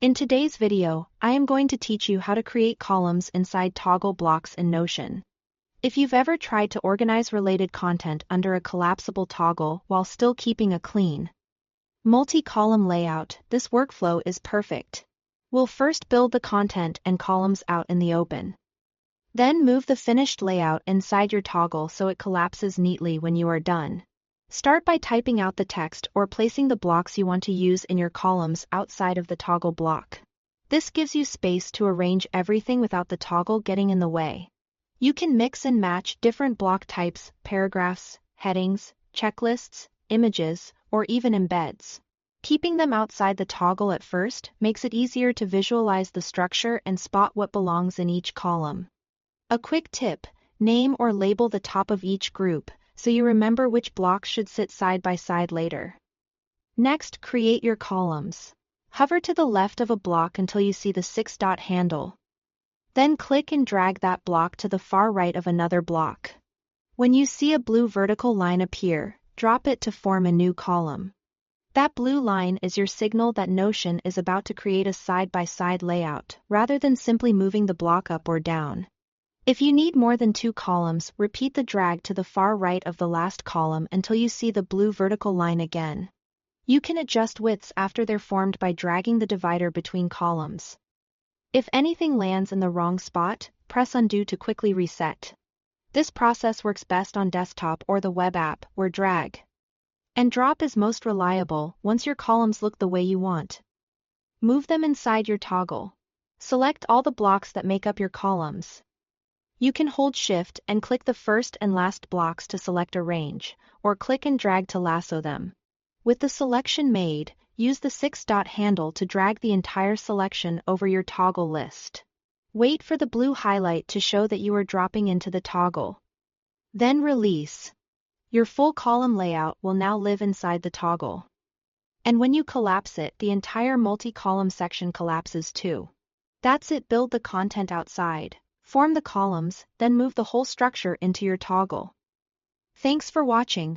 In today's video, I am going to teach you how to create columns inside toggle blocks in Notion. If you've ever tried to organize related content under a collapsible toggle while still keeping a clean, multi-column layout, this workflow is perfect. We'll first build the content and columns out in the open. Then move the finished layout inside your toggle so it collapses neatly when you are done. Start by typing out the text or placing the blocks you want to use in your columns outside of the toggle block. This gives you space to arrange everything without the toggle getting in the way. You can mix and match different block types, paragraphs, headings, checklists, images, or even embeds. Keeping them outside the toggle at first makes it easier to visualize the structure and spot what belongs in each column. A quick tip: name or label the top of each group, so you remember which blocks should sit side by side later. Next, create your columns. Hover to the left of a block until you see the 6-dot handle. Then click and drag that block to the far right of another block. When you see a blue vertical line appear, drop it to form a new column. That blue line is your signal that Notion is about to create a side-by-side layout, rather than simply moving the block up or down. If you need more than 2 columns, repeat the drag to the far right of the last column until you see the blue vertical line again. You can adjust widths after they're formed by dragging the divider between columns. If anything lands in the wrong spot, press undo to quickly reset. This process works best on desktop or the web app, where drag and drop is most reliable. Once your columns look the way you want, move them inside your toggle. Select all the blocks that make up your columns. You can hold Shift and click the first and last blocks to select arrange, or click and drag to lasso them. With the selection made, use the 6-dot handle to drag the entire selection over your toggle list. Wait for the blue highlight to show that you are dropping into the toggle. Then release. Your full column layout will now live inside the toggle. And when you collapse it, the entire multi-column section collapses too. That's it. Build the content outside. Form the columns, then move the whole structure into your toggle. Thanks for watching.